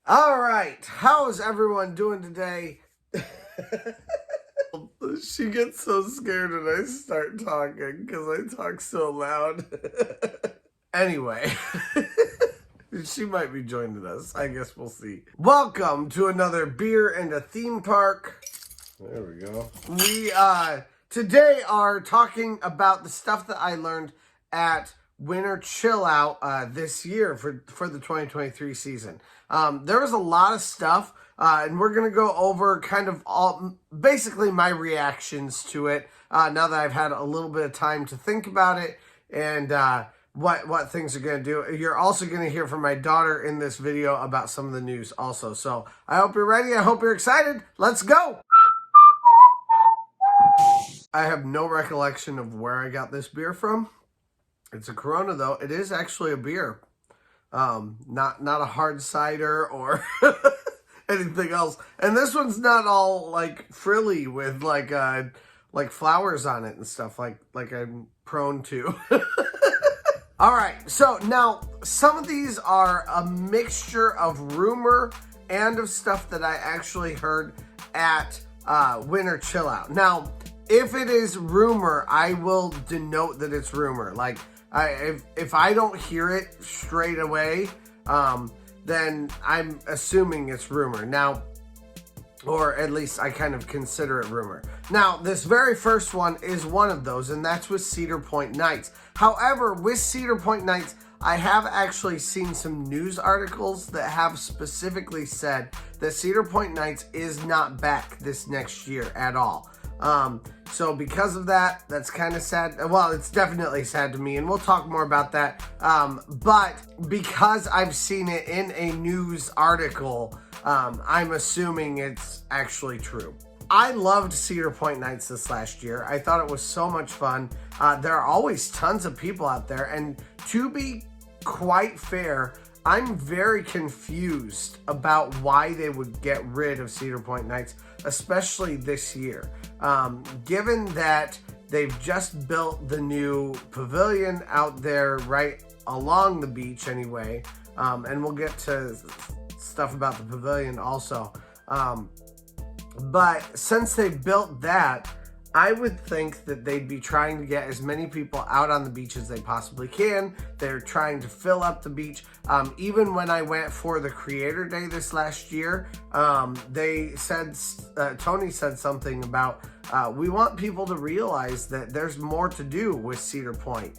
All right, how is everyone doing today? She gets so scared when I start talking because I talk so loud. Anyway, she might be joining us. I guess we'll see. Welcome to another beer and a theme park. There we go. We today are talking about the stuff that I learned at Winter Chill Out this year for the 2023 season. There was a lot of stuff, and we're going to go over kind of basically my reactions to it now that I've had a little bit of time to think about it and what things are going to do. You're also going to hear from my daughter in this video about some of the news also. So I hope you're ready. I hope you're excited. Let's go. I have no recollection of where I got this beer from. It's a Corona, though. It is actually a beer. Not a hard cider or anything else. And this one's not all like frilly with like flowers on it and stuff like I'm prone to. All right, so now some of these are a mixture of rumor and of stuff that I actually heard at Winter Chill Out. Now, if it is rumor, I will denote that it's rumor. Like, if I don't hear it straight away, then I'm assuming it's rumor. Now, or at least I kind of consider it rumor. Now, this very first one is one of those, and that's with Cedar Point Nights. However, with Cedar Point Nights, I have actually seen some news articles that have specifically said that Cedar Point Nights is not back this next year at all. So because of that, that's kind of sad. Well, it's definitely sad to me, and we'll talk more about that. But because I've seen it in a news article, I'm assuming it's actually true. I loved Cedar Point Nights this last year. I thought it was so much fun. There are always tons of people out there, and to be quite fair, I'm very confused about why they would get rid of Cedar Point Nights, especially this year. Given that they've just built the new pavilion out there right along the beach anyway, and we'll get to stuff about the pavilion also. But since they built that, I would think that they'd be trying to get as many people out on the beach as they possibly can. They're trying to fill up the beach. Even when I went for the Creator Day this last year, they said, Tony said something about, we want people to realize that there's more to do with Cedar Point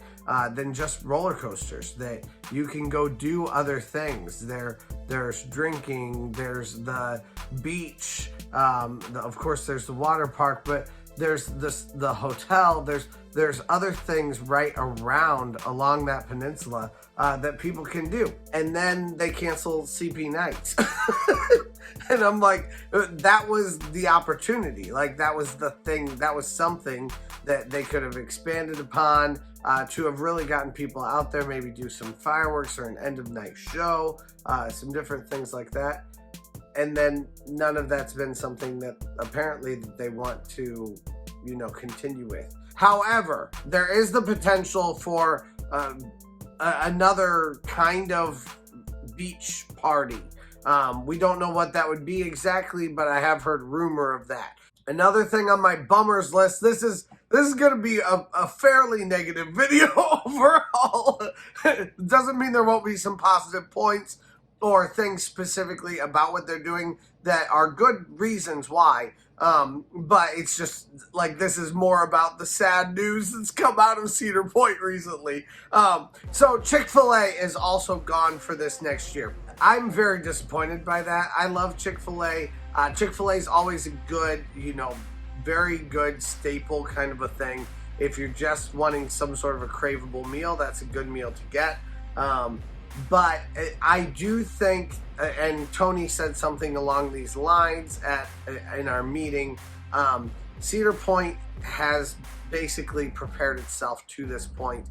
than just roller coasters, that you can go do other things. There's drinking, there's the beach, of course there's the water park, but there's the hotel, there's other things right around along that peninsula that people can do. And then they cancel CP Nights. And I'm like, that was the opportunity. Like, that was the thing, that was something that they could have expanded upon to have really gotten people out there, maybe do some fireworks or an end of night show, some different things like that. And then none of that's been something that apparently they want to, continue with. However, there is the potential for another kind of beach party. We don't know what that would be exactly, but I have heard rumor of that. Another thing on my bummers list, this is going to be a fairly negative video overall. It doesn't mean there won't be some positive points or things specifically about what they're doing that are good reasons why. But it's just like, this is more about the sad news that's come out of Cedar Point recently. So Chick-fil-A is also gone for this next year. I'm very disappointed by that. I love Chick-fil-A. Chick-fil-A is always a good, very good staple kind of a thing. If you're just wanting some sort of a craveable meal, that's a good meal to get. But I do think, and Tony said something along these lines in our meeting, Cedar Point has basically prepared itself to this point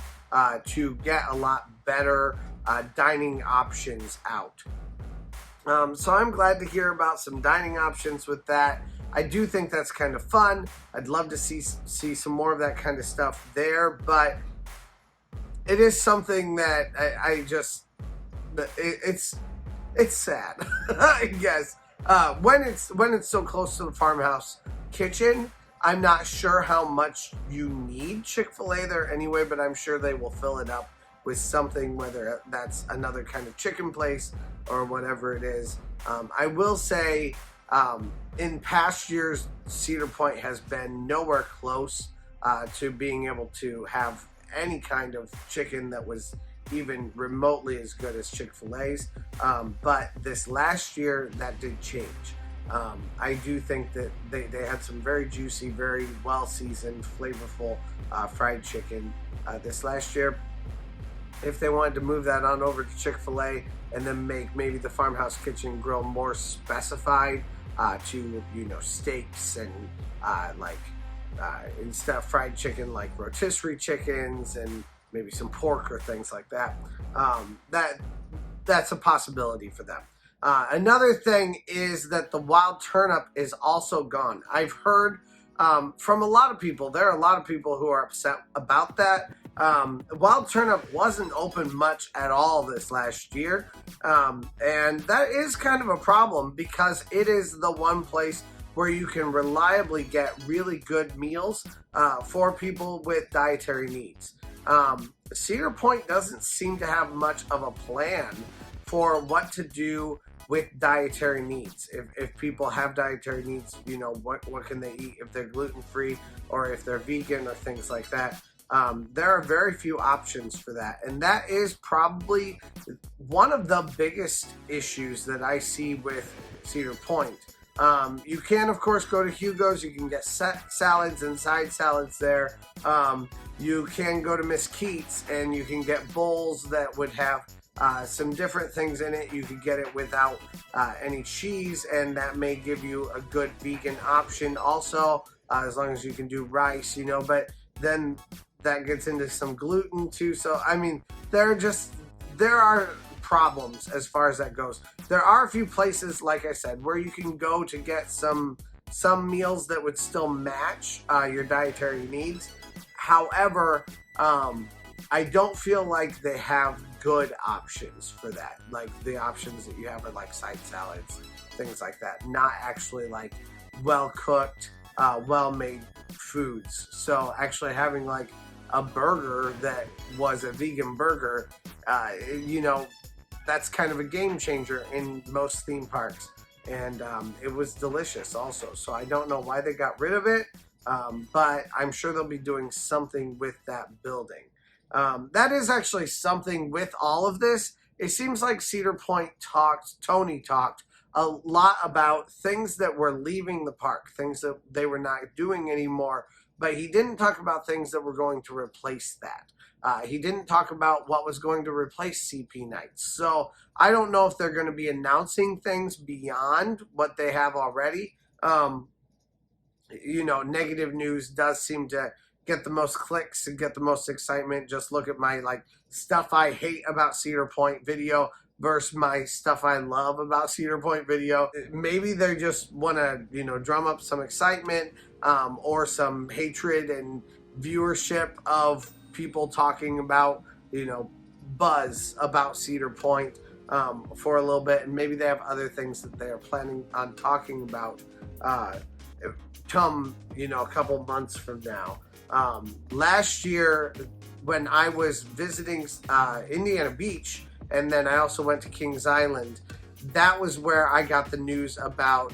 to get a lot better dining options out. So I'm glad to hear about some dining options with that. I do think that's kind of fun. I'd love to see some more of that kind of stuff there, but it is something that it's it's sad, I guess. When it's so close to the farmhouse kitchen, I'm not sure how much you need Chick-fil-A there anyway, but I'm sure they will fill it up with something, whether that's another kind of chicken place or whatever it is. I will say, in past years, Cedar Point has been nowhere close to being able to have any kind of chicken that was even remotely as good as Chick-fil-A's. But this last year, that did change. I do think that they had some very juicy, very well-seasoned, flavorful fried chicken this last year. If they wanted to move that on over to Chick-fil-A and then make maybe the Farmhouse Kitchen Grill more specified to, you know, steaks and instead of fried chicken, like rotisserie chickens and maybe some pork or things like that, that's a possibility for them. Another thing is that the wild turnip is also gone. I've heard from a lot of people, there are a lot of people who are upset about that. Wild turnip wasn't open much at all this last year, and that is kind of a problem because it is the one place where you can reliably get really good meals for people with dietary needs. Cedar Point doesn't seem to have much of a plan for what to do with dietary needs. If people have dietary needs, you know, what can they eat if they're gluten-free or if they're vegan or things like that. There are very few options for that. And that is probably one of the biggest issues that I see with Cedar Point. You can, of course, go to Hugo's. You can get salads and side salads there. You can go to Miss Keats and you can get bowls that would have some different things in it. You could get it without any cheese, and that may give you a good vegan option also, as long as you can do rice, you know, but then that gets into some gluten too. So, I mean, there are problems as far as that goes. There are a few places, like I said, where you can go to get some meals that would still match your dietary needs. However, I don't feel like they have good options for that. Like the options that you have are like side salads, things like that. Not actually like well-cooked, well-made foods. So actually having like a burger that was a vegan burger, you know, that's kind of a game changer in most theme parks. And it was delicious also. So I don't know why they got rid of it, but I'm sure they'll be doing something with that building. That is actually something with all of this. It seems like Cedar Point Tony talked a lot about things that were leaving the park, things that they were not doing anymore, but he didn't talk about things that were going to replace that. He didn't talk about what was going to replace CP nights. So I don't know if they're going to be announcing things beyond what they have already. You know, negative news does seem to get the most clicks and get the most excitement. Just look at my like stuff I hate about Cedar Point video versus my stuff I love about Cedar Point video. Maybe they just want to, you know, drum up some excitement or some hatred and viewership of people talking about, you know, buzz about Cedar Point for a little bit, and maybe they have other things that they are planning on talking about come, you know, a couple months from now. Last year when I was visiting Indiana Beach, and then I also went to Kings Island, that was where I got the news about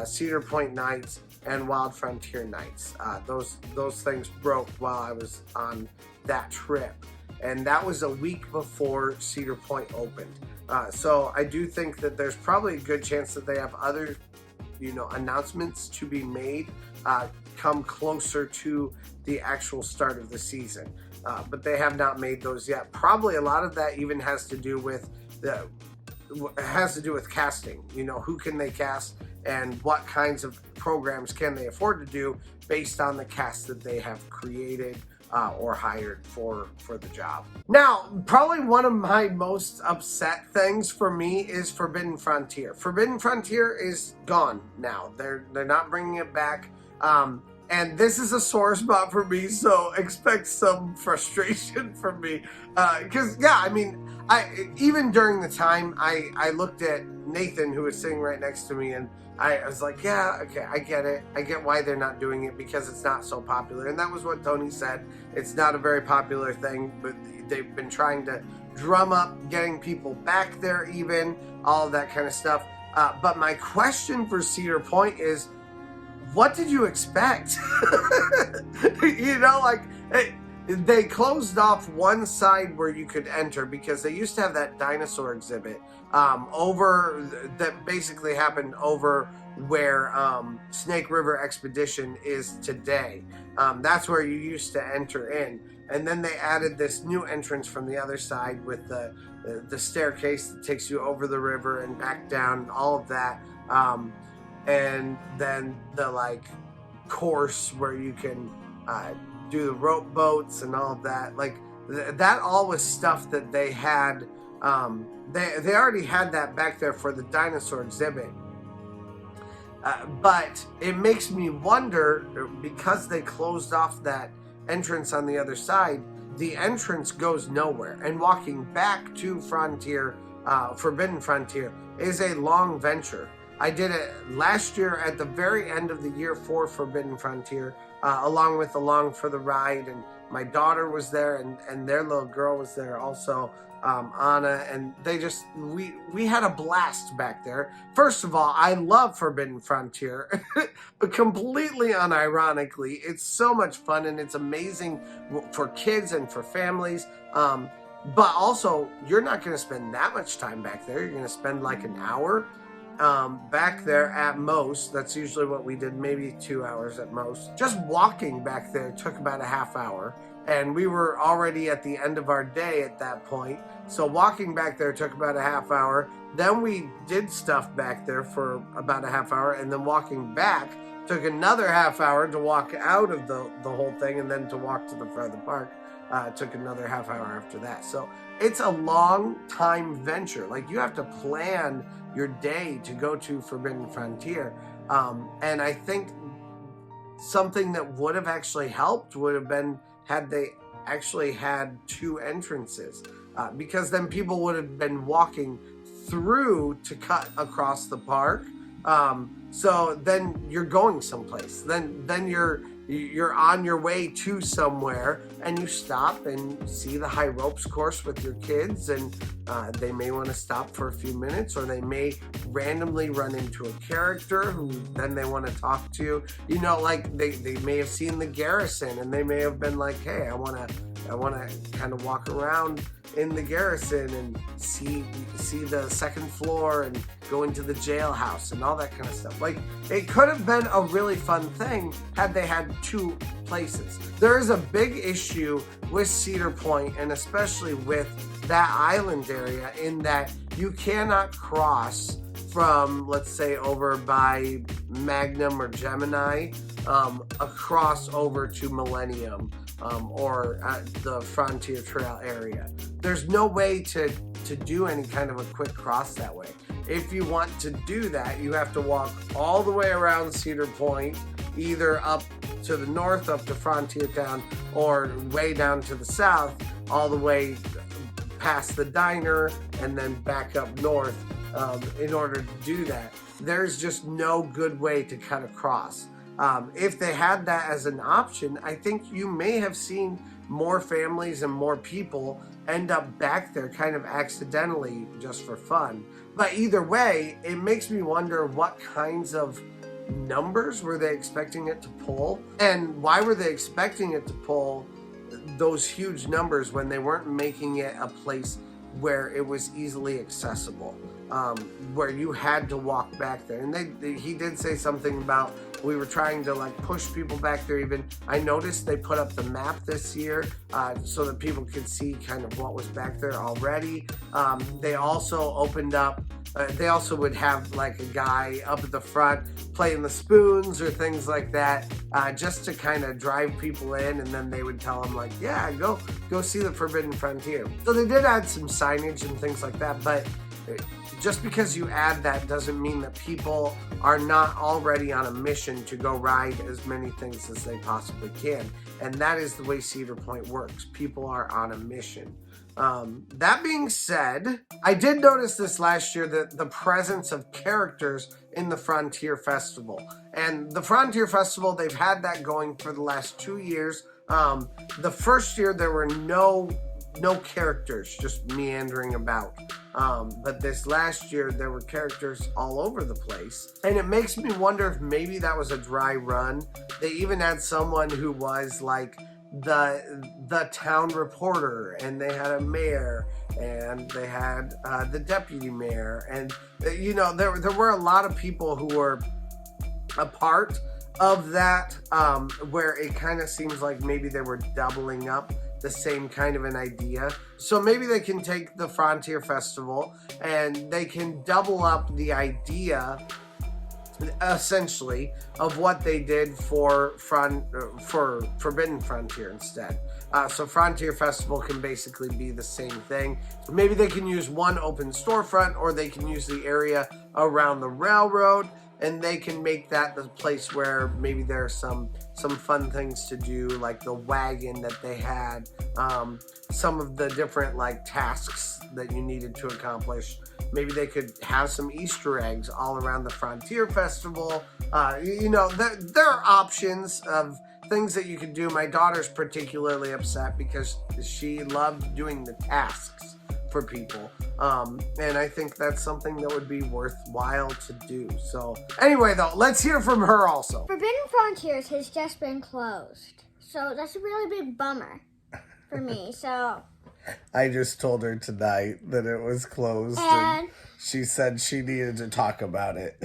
Cedar Point nights and Wild Frontier nights. Those things broke while I was on that trip, and that was a week before Cedar Point opened. So I do think that there's probably a good chance that they have other, you know, announcements to be made come closer to the actual start of the season, but they have not made those yet. Probably a lot of that even has to do with casting. You know, who can they cast and what kinds of programs can they afford to do based on the cast that they have created or hired for the job. Now, probably one of my most upset things for me is Forbidden Frontier. Forbidden Frontier is gone now. They're not bringing it back. And this is a sore spot for me, so expect some frustration from me. Because, yeah, I mean, even during the time, I looked at Nathan, who was sitting right next to me, and I was like, yeah, okay, I get it. I get why they're not doing it, because it's not so popular. And that was what Tony said. It's not a very popular thing, but they've been trying to drum up getting people back there, even all of that kind of stuff. But my question for Cedar Point is, what did you expect? You know, like, they closed off one side where you could enter, because they used to have that dinosaur exhibit over that basically happened over where Snake River Expedition is today. That's where you used to enter in. And then they added this new entrance from the other side with the staircase that takes you over the river and back down, and all of that. And then the like course where you can do the rope boats and all of that. Like that all was stuff that they had. They already had that back there for the dinosaur exhibit. But it makes me wonder, because they closed off that entrance on the other side, the entrance goes nowhere. And walking back to Frontier, Forbidden Frontier, is a long venture. I did it last year at the very end of the year for Forbidden Frontier, along with Along for the Ride, and my daughter was there, and their little girl was there also, Anna, and we had a blast back there. First of all, I love Forbidden Frontier, completely unironically. It's so much fun, and it's amazing for kids and for families. But also, you're not going to spend that much time back there. You're going to spend like an hour back there at most. That's usually what we did, maybe 2 hours at most. Just walking back there took about a half hour, and we were already at the end of our day at that point. So walking back there took about a half hour. Then we did stuff back there for about a half hour, and then walking back took another half hour to walk out of the whole thing, and then to walk to the front of the park took another half hour after that. So it's a long time venture. Like, you have to plan your day to go to Forbidden Frontier. And I think something that would have actually helped would have been had they actually had two entrances, because then people would have been walking through to cut across the park. So then you're going someplace. Then you're on your way to somewhere, and you stop and see the high ropes course with your kids, and they may want to stop for a few minutes, or they may randomly run into a character who then they want to talk to. You know, like they may have seen the garrison, and they may have been like, hey, I want to kind of walk around in the garrison and see the second floor and go into the jailhouse and all that kind of stuff. Like, it could have been a really fun thing had they had two places. There is a big issue with Cedar Point, and especially with that island area, in that you cannot cross from, let's say, over by Magnum or Gemini, across over to Millennium, or at the Frontier Trail area. There's no way to do any kind of a quick cross that way. If you want to do that, you have to walk all the way around Cedar Point, either up to the north, up to Frontier Town, or way down to the south, all the way past the diner, and then back up north, in order to do that. There's just no good way to cut across. If they had that as an option, I think you may have seen more families and more people end up back there kind of accidentally, just for fun. But either way, it makes me wonder, what kinds of numbers were they expecting it to pull? And why were they expecting it to pull those huge numbers when they weren't making it a place where it was easily accessible, where you had to walk back there? And he did say something about, we were trying to like push people back there. Even I noticed they put up the map this year, so that people could see kind of what was back there already. They also opened up, they also would have like a guy up at the front playing the spoons or things like that, just to kind of drive people in, and then they would tell them like, yeah, go see the Forbidden Frontier. So they did add some signage and things like that, but just because you add that doesn't mean that people are not already on a mission to go ride as many things as they possibly can. And that is the way Cedar Point works. People are on a mission. That being said, I did notice this last year, that the presence of characters in the Frontier Festival. And the Frontier Festival, they've had that going for the last 2 years. The first year there were no characters just meandering about. But this last year there were characters all over the place. And it makes me wonder if maybe that was a dry run. They even had someone who was like the town reporter, and they had a mayor, and they had the deputy mayor, and you know, there were a lot of people who were a part of that, where it kind of seems like maybe they were doubling up the same kind of an idea. So maybe they can take the Frontier Festival and they can double up the idea, essentially, of what they did for Forbidden Frontier instead. So Frontier Festival can basically be the same thing. Maybe they can use one open storefront, or they can use the area around the railroad, and they can make that the place where maybe there are some fun things to do, like the wagon that they had, some of the different like tasks that you needed to accomplish. Maybe they could have some Easter eggs all around the Frontier Festival. You know, there are options of things that you could do. My daughter's particularly upset because she loved doing the tasks for people. And I think that's something that would be worthwhile to do. So anyway, though, let's hear from her also. Forbidden Frontiers has just been closed. So that's a really big bummer for me. So I just told her tonight that it was closed, and she said she needed to talk about it.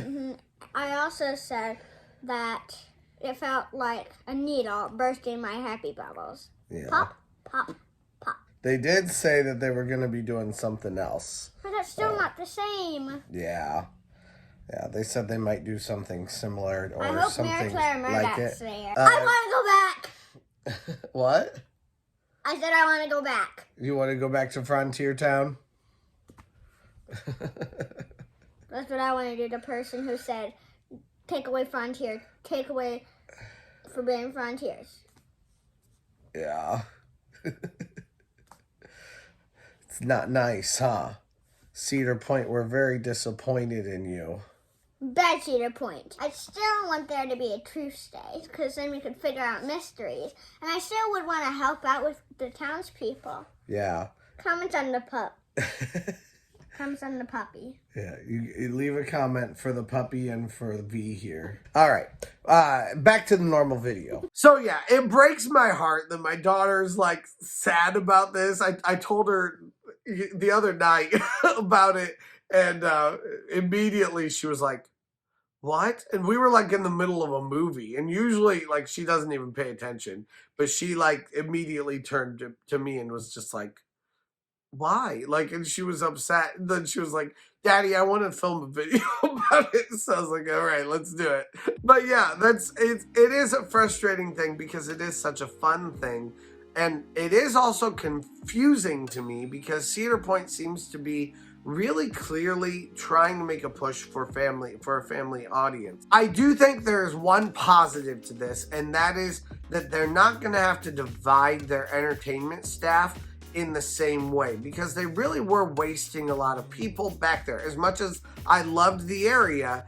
I also said that it felt like a needle bursting my happy bubbles. Yeah. Pop, pop, pop. They did say that they were going to be doing something else. But that's still not the same. Yeah. Yeah, they said they might do something similar or I hope something Mary Claire like it. Murdoch's there. I want to go back. What? I said I want to go back. You want to go back to Frontier Town? That's what I want to do. The person who said, take away Frontier, take away Forbidden Frontiers. Yeah. It's not nice, huh? Cedar Point, we're very disappointed in you. Bad Cedar Point. I still want there to be a truth stay, because then we could figure out mysteries. And I still would want to help out with the townspeople. Yeah. Comment on the Comments on the puppy. Yeah, you leave a comment for the puppy and for V here. All right, back to the normal video. So yeah, it breaks my heart that my daughter's like sad about this. I told her the other night about it, and immediately she was like, what? And we were like in the middle of a movie, and usually like she doesn't even pay attention, but she like immediately turned to me and was just like, why? Like, and she was upset. And then she was like, Daddy, I want to film a video about it. So I was like, all right, let's do it. But yeah, it is a frustrating thing because it is such a fun thing. And it is also confusing to me because Cedar Point seems to be really clearly trying to make a push for a family audience. I do think there is one positive to this, and that is that they're not going to have to divide their entertainment staff in the same way, because they really were wasting a lot of people back there. As much as I loved the area,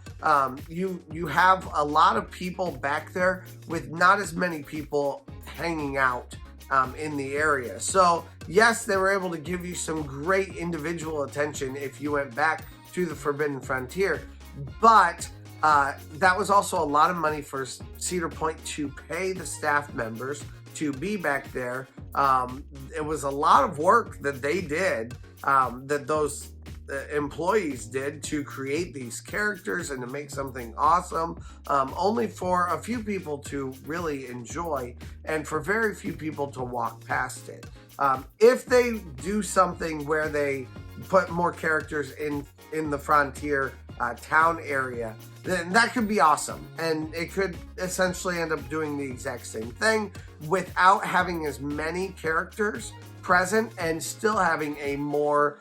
you have a lot of people back there with not as many people hanging out in the area. So yes, they were able to give you some great individual attention if you went back to the Forbidden Frontier, but that was also a lot of money for Cedar Point to pay the staff members to be back there. It was a lot of work that they did, that those employees did to create these characters and to make something awesome, only for a few people to really enjoy and for very few people to walk past it. If they do something where they put more characters in the Frontier town area, then that could be awesome, and it could essentially end up doing the exact same thing without having as many characters present and still having a more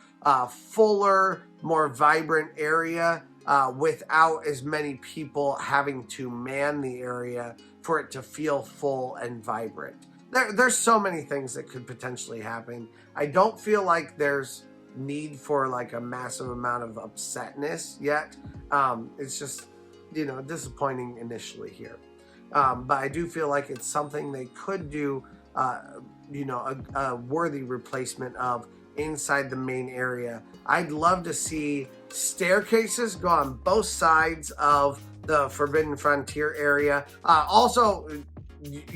fuller, more vibrant area without as many people having to man the area for it to feel full and vibrant. there's so many things that could potentially happen. I don't feel like there's need for like a massive amount of upsetness yet. It's just, disappointing initially here. But I do feel like it's something they could do, a worthy replacement of inside the main area. I'd love to see staircases go on both sides of the Forbidden Frontier area. Also,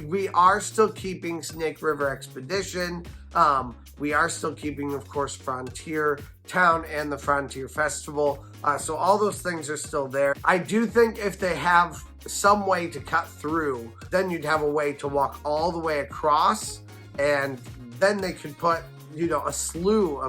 we are still keeping Snake River Expedition. We are still keeping, of course, Frontier Town and the Frontier Festival. So all those things are still there. I do think if they have some way to cut through, then you'd have a way to walk all the way across, and then they could put, a slew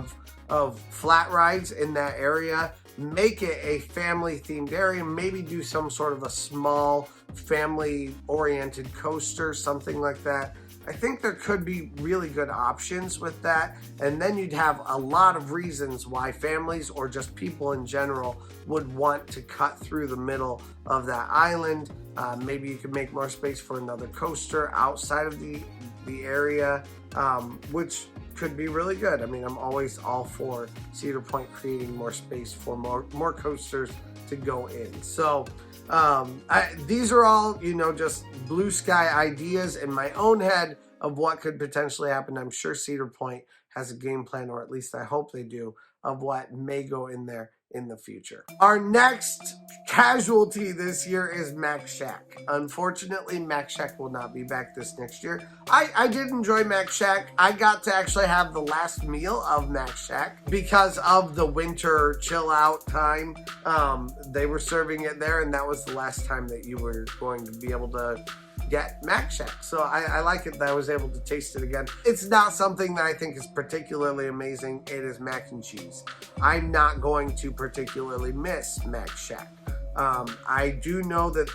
of flat rides in that area, make it a family themed area, maybe do some sort of a small family oriented coaster, something like that. I think there could be really good options with that, and then you'd have a lot of reasons why families or just people in general would want to cut through the middle of that island. Maybe you could make more space for another coaster outside of the area, which could be really good. I mean, I'm always all for Cedar Point creating more space for more coasters to go in. So these are all, just blue sky ideas in my own head of what could potentially happen. I'm sure Cedar Point has a game plan, or at least I hope they do, of what may go in there in the future. Our next casualty this year is Mac Shack. Unfortunately, Mac Shack will not be back this next year. I did enjoy Mac Shack. I got to actually have the last meal of Mac Shack because of the winter chill out time. They were serving it there, and that was the last time that you were going to be able to get Mac Shack. So I like it that I was able to taste it again. It's not something that I think is particularly amazing. It is mac and cheese. I'm not going to particularly miss Mac Shack. I do know that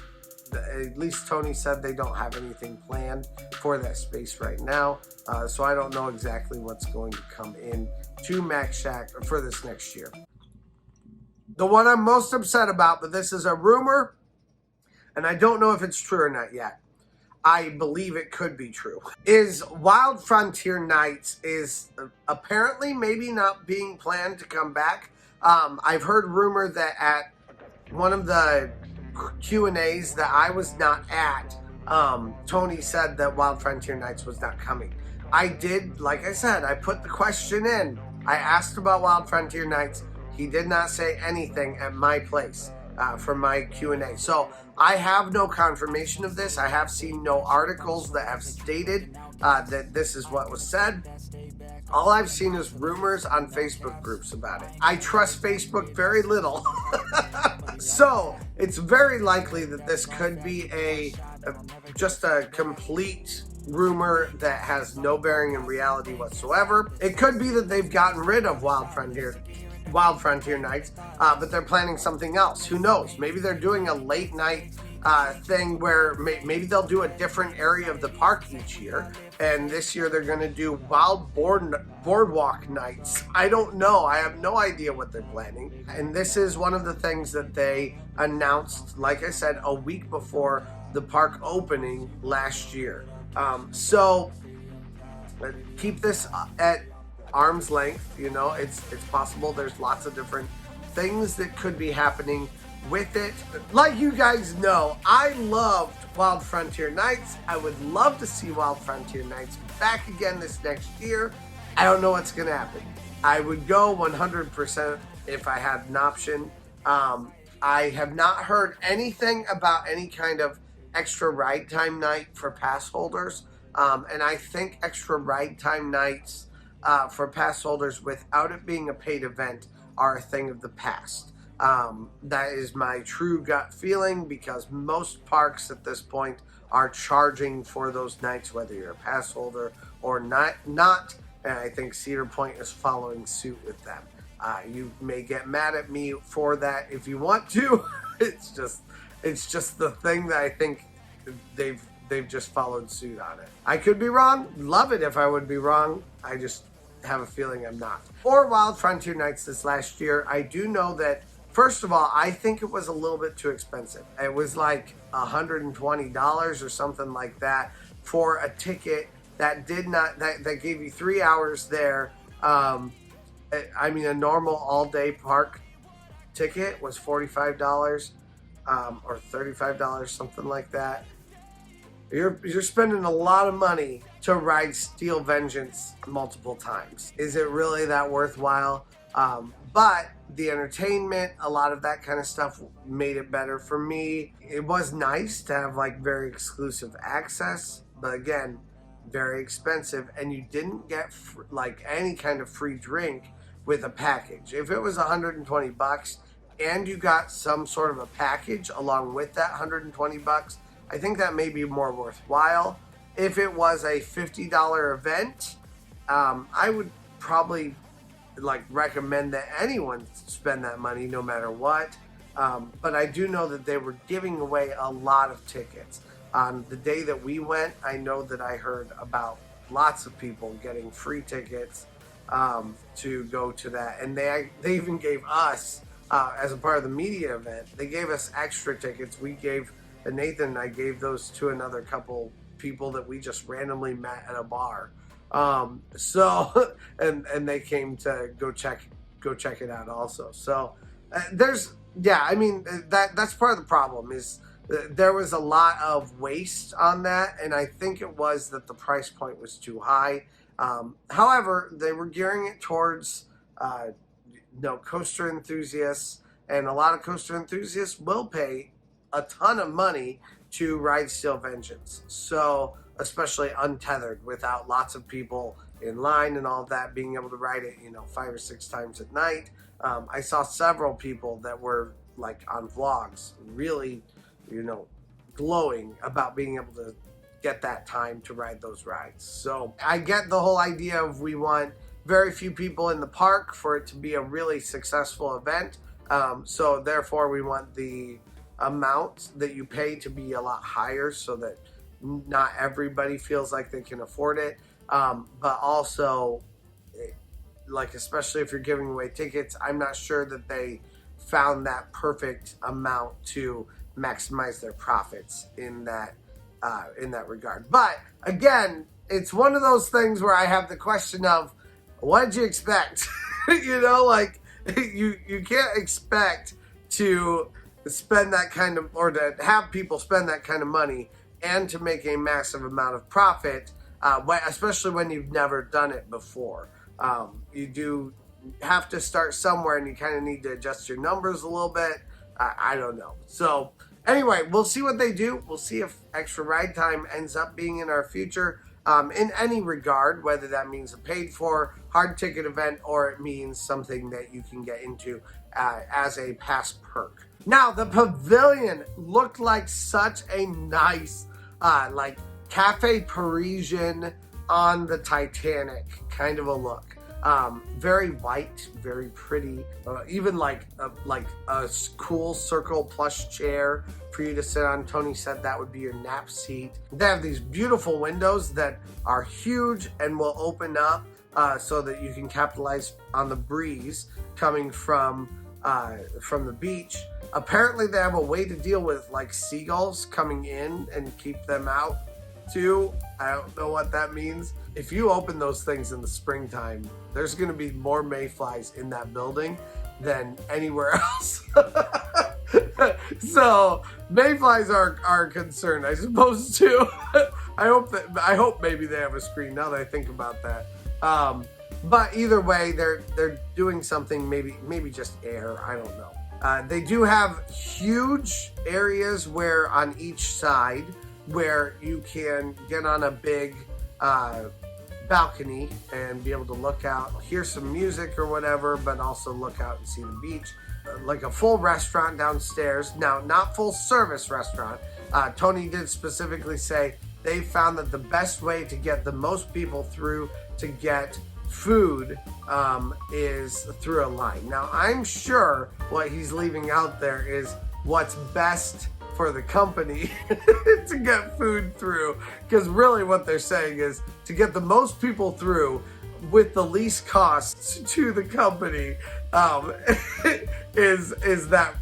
at least Tony said they don't have anything planned for that space right now. So I don't know exactly what's going to come in to Mac Shack for this next year. The one I'm most upset about, but this is a rumor, and I don't know if it's true or not yet. I believe it could be true, is Wild Frontier Nights is apparently maybe not being planned to come back. I've heard rumor that at one of the Q&As that I was not at, Tony said that Wild Frontier Nights was not coming. I did, like I said, I put the question in. I asked about Wild Frontier Nights. He did not say anything at my place for my Q&A. So I have no confirmation of this. I have seen no articles that have stated that this is what was said. All I've seen is rumors on Facebook groups about it. I trust Facebook very little. So it's very likely that this could be just a complete rumor that has no bearing in reality whatsoever. It could be that they've gotten rid of Wild Frontier Nights, but they're planning something else. Who knows? Maybe they're doing a late night thing where maybe they'll do a different area of the park each year, and this year they're going to do Wild Boardwalk Nights. I don't know. I have no idea what they're planning. And this is one of the things that they announced, like I said, a week before the park opening last year. So keep this at arm's length. It's possible there's lots of different things that could be happening with it. Like you guys know, I loved Wild Frontier Nights. I would love to see Wild Frontier Nights back again this next year. I don't know what's gonna happen. I would go 100% if I had an option. I have not heard anything about any kind of extra ride time night for pass holders, and I think extra ride time nights for pass holders without it being a paid event are a thing of the past. That is my true gut feeling, because most parks at this point are charging for those nights, whether you're a pass holder or not. And I think Cedar Point is following suit with them. You may get mad at me for that if you want to. It's just the thing that I think they've just followed suit on it. I could be wrong. Love it if I would be wrong. I just have a feeling I'm not. For Wild Frontier Nights this last year, I do know that, first of all, I think it was a little bit too expensive. It was like $120 or something like that for a ticket that did not, that gave you 3 hours there. I mean, a normal all-day park ticket was $45 or $35, something like that. You're spending a lot of money to ride Steel Vengeance multiple times. Is it really that worthwhile? But the entertainment, a lot of that kind of stuff made it better for me. It was nice to have like very exclusive access, but again, very expensive, and you didn't get like any kind of free drink with a package. If it was $120 and you got some sort of a package along with that $120, I think that may be more worthwhile. If it was a $50 event, I would probably like recommend that anyone spend that money no matter what. But I do know that they were giving away a lot of tickets. On the day that we went, I know that I heard about lots of people getting free tickets to go to that. And they even gave us, as a part of the media event, they gave us extra tickets. We gave, Nathan and I gave those to another couple people that we just randomly met at a bar. So, and they came to go check it out also. So yeah, I mean, that's part of the problem is there was a lot of waste on that. And I think it was that the price point was too high. However, they were gearing it towards, coaster enthusiasts, and a lot of coaster enthusiasts will pay a ton of money to ride Steel Vengeance. So, especially untethered without lots of people in line and all that, being able to ride it, 5 or 6 times at night. I saw several people that were like on vlogs, really, glowing about being able to get that time to ride those rides. So I get the whole idea of we want very few people in the park for it to be a really successful event. So therefore we want the amount that you pay to be a lot higher so that not everybody feels like they can afford it. But also, like, especially if you're giving away tickets, I'm not sure that they found that perfect amount to maximize their profits in that regard. But again, it's one of those things where I have the question of, what did you expect? Like you can't expect to spend that kind of, or to have people spend that kind of money and to make a massive amount of profit, especially when you've never done it before. You do have to start somewhere, and you kind of need to adjust your numbers a little bit. I don't know. So anyway, we'll see what they do. We'll see if extra ride time ends up being in our future in any regard, whether that means a paid for hard ticket event or it means something that you can get into as a past perk. Now, the pavilion looked like such a nice, like Cafe Parisian on the Titanic kind of a look. Very white, very pretty, even like a cool circle plush chair for you to sit on. Tony said that would be your nap seat. They have these beautiful windows that are huge and will open up so that you can capitalize on the breeze coming from the beach. Apparently they have a way to deal with like seagulls coming in and keep them out too. I don't know what that means. If you open those things in the springtime, there's going to be more mayflies in that building than anywhere else. So mayflies are a concern, I suppose, too. I hope maybe they have a screen now that I think about that. But either way, they're doing something, maybe just air, I don't know. They do have huge areas where on each side where you can get on a big balcony and be able to look out, hear some music or whatever, but also look out and see the beach. Like a full restaurant downstairs. Now, not full service restaurant. Tony did specifically say they found that the best way to get the most people through to get food is through a line. Now, I'm sure what he's leaving out there is what's best for the company to get food through, because really what they're saying is to get the most people through with the least costs to the company is that.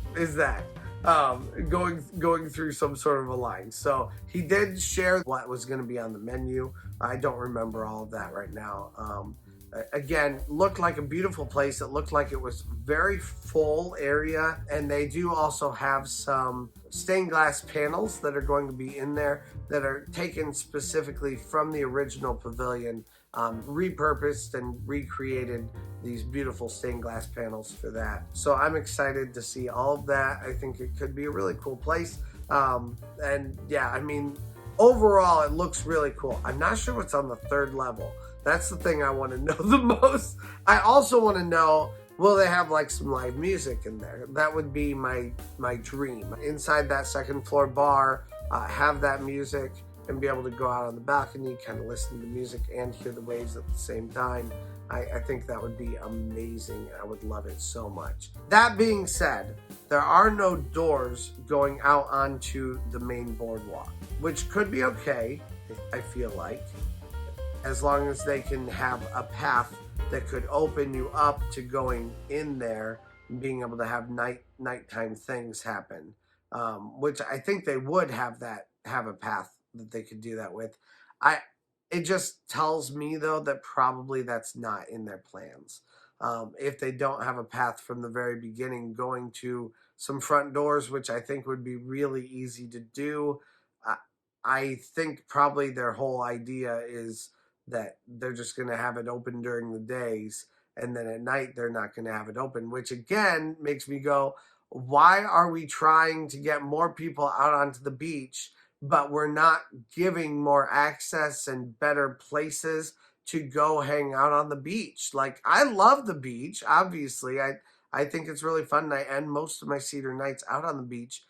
going through some sort of a line. So he did share what was going to be on the menu. I don't remember all of that right now. Again, looked like a beautiful place. It looked like it was very full area, and they do also have some stained glass panels that are going to be in there that are taken specifically from the original pavilion, repurposed and recreated these beautiful stained glass panels for that. So I'm excited to see all of that. I think it could be a really cool place. And yeah, I mean, overall, it looks really cool. I'm not sure what's on the third level. That's the thing I want to know the most. I also want to know, will they have like some live music in there? That would be my dream. Inside that second floor bar, have that music and be able to go out on the balcony, kind of listen to music and hear the waves at the same time. I think that would be amazing. I would love it so much. That being said, there are no doors going out onto the main boardwalk, which could be okay, I feel like, as long as they can have a path that could open you up to going in there and being able to have nighttime things happen, which I think they would have a path that they could do that with. It just tells me though that probably that's not in their plans. If they don't have a path from the very beginning going to some front doors, which I think would be really easy to do, I think probably their whole idea is that they're just going to have it open during the days, and then at night they're not going to have it open, which again makes me go, why are we trying to get more people out onto the beach, but we're not giving more access and better places to go hang out on the beach? Like, I love the beach, obviously. I think it's really fun. I end most of my Cedar nights out on the beach,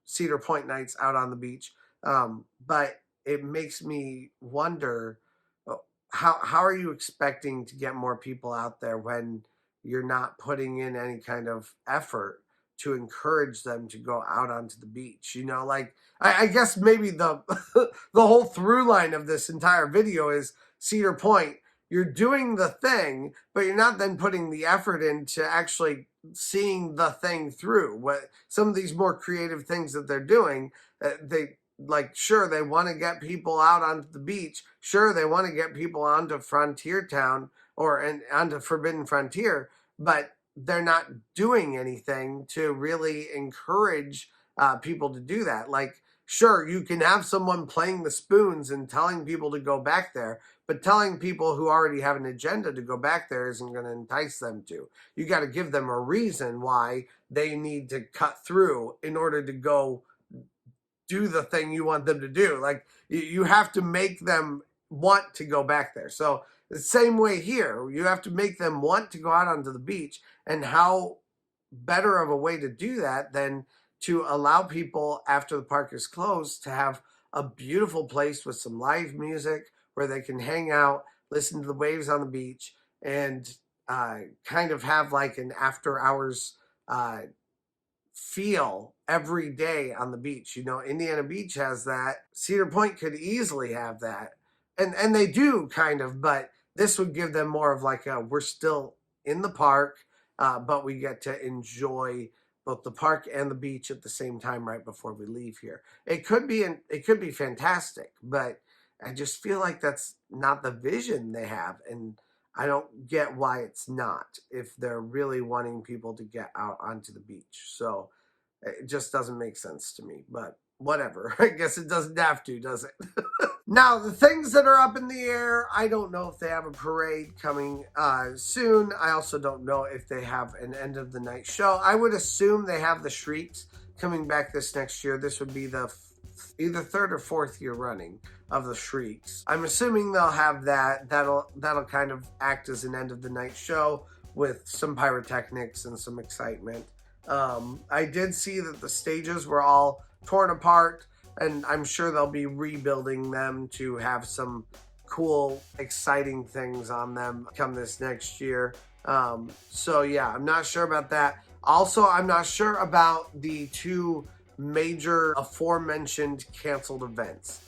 Cedar Point nights out on the beach. But it makes me wonder, how are you expecting to get more people out there when you're not putting in any kind of effort to encourage them to go out onto the beach? You know, like, I guess maybe the the whole through line of this entire video is Cedar Point. You're doing the thing, but you're not then putting the effort into actually seeing the thing through. What some of these more creative things that they're doing, sure, they want to get people out onto the beach. Sure, they want to get people onto Frontier Town and onto Forbidden Frontier, but they're not doing anything to really encourage people to do that. Like, sure, you can have someone playing the spoons and telling people to go back there, but telling people who already have an agenda to go back there isn't going to entice them to. You got to give them a reason why they need to cut through in order to go do the thing you want them to do. Like, you have to make them want to go back there. So the same way here, you have to make them want to go out onto the beach. And how better of a way to do that than to allow people after the park is closed to have a beautiful place with some live music where they can hang out, listen to the waves on the beach, and kind of have like an after hours feel every day on the beach. You know, Indiana Beach has that. Cedar Point could easily have that. And they do kind of, but this would give them more of like we're still in the park, but we get to enjoy both the park and the beach at the same time right before we leave here. It could be fantastic, but I just feel like that's not the vision they have, and I don't get why it's not if they're really wanting people to get out onto the beach. So it just doesn't make sense to me, but whatever. I guess it doesn't have to, does it? Now, the things that are up in the air, I don't know if they have a parade coming soon. I also don't know if they have an end of the night show. I would assume they have the Shrieks coming back this next year. This would be the either third or fourth year running of the Shrieks. I'm assuming they'll have that. That'll kind of act as an end of the night show with some pyrotechnics and some excitement. I did see that the stages were all torn apart, and I'm sure they'll be rebuilding them to have some cool, exciting things on them come this next year. So yeah, I'm not sure about that. Also, I'm not sure about the two major aforementioned canceled events.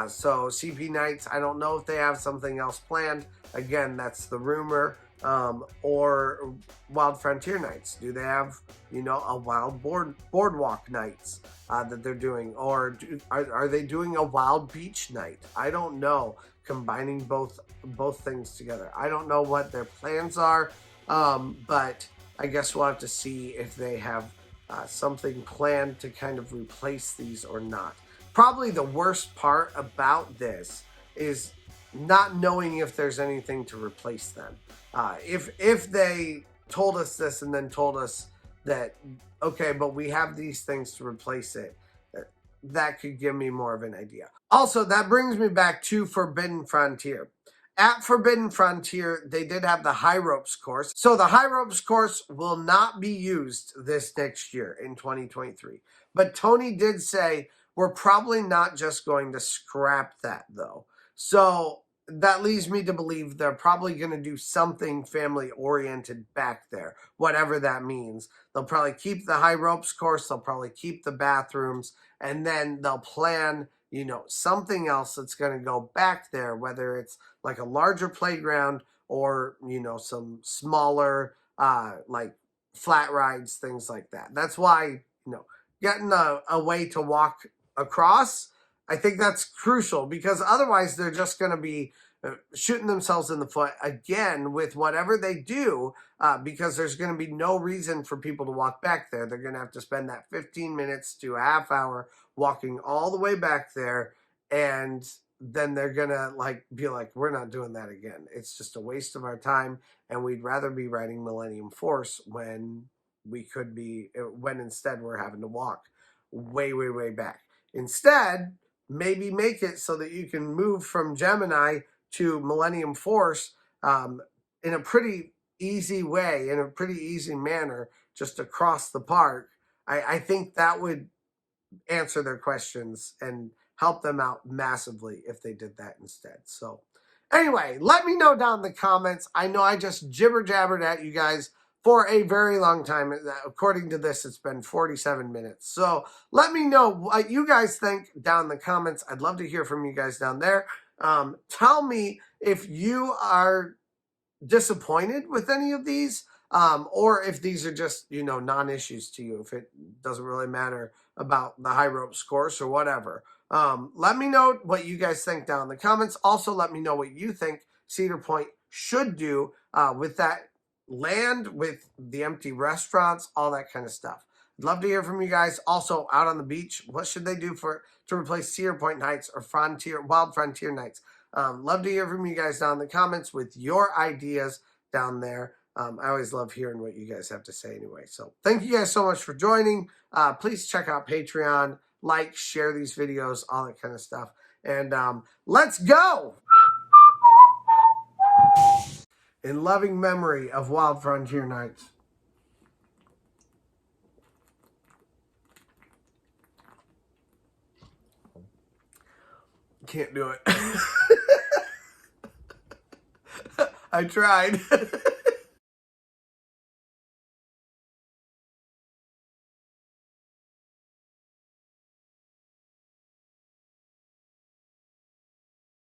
So CP Nights, I don't know if they have something else planned. Again, that's the rumor. Or Wild Frontier Nights? Do they have, a wild boardwalk nights that they're doing? Or are they doing a wild beach night? I don't know. Combining both things together. I don't know what their plans are, but I guess we'll have to see if they have something planned to kind of replace these or not. Probably the worst part about this is not knowing if there's anything to replace them. If they told us this and then told us that, okay, but we have these things to replace it, that could give me more of an idea. Also, that brings me back to Forbidden Frontier. At Forbidden Frontier, they did have the high ropes course. So the high ropes course will not be used this next year in 2023. But Tony did say we're probably not just going to scrap that, though. So that leads me to believe they're probably going to do something family-oriented back there, whatever that means. They'll probably keep the high ropes course. They'll probably keep the bathrooms. And then they'll plan, something else that's going to go back there, whether it's like a larger playground or, some smaller, like flat rides, things like that. That's why, getting a way to walk across, I think that's crucial, because otherwise they're just going to be shooting themselves in the foot again with whatever they do, because there's going to be no reason for people to walk back there. They're going to have to spend that 15 minutes to a half hour walking all the way back there, and then they're going to be like, we're not doing that again. It's just a waste of our time, and we'd rather be riding Millennium Force when instead we're having to walk way, way, way back. Instead, maybe make it so that you can move from Gemini to Millennium Force in a pretty easy way, in a pretty easy manner, just across the park. I think that would answer their questions and help them out massively if they did that instead. So anyway, let me know down in the comments. I know I just jibber-jabbered at you guys for a very long time. According to this, it's been 47 minutes. So let me know what you guys think down in the comments. I'd love to hear from you guys down there. Tell me if you are disappointed with any of these, or if these are just, non-issues to you, if it doesn't really matter about the high ropes course or whatever. Let me know what you guys think down in the comments. Also, let me know what you think Cedar Point should do with that land, with the empty restaurants, all that kind of stuff. I'd love to hear from you guys. Also, out on the beach, what should they do to replace Cedar Point nights or Wild Frontier nights? Love to hear from you guys down in the comments with your ideas down there. I always love hearing what you guys have to say anyway. So thank you guys so much for joining. Please check out Patreon, share these videos, all that kind of stuff. And let's go! In loving memory of Wild Frontier Nights. Can't do it. I tried.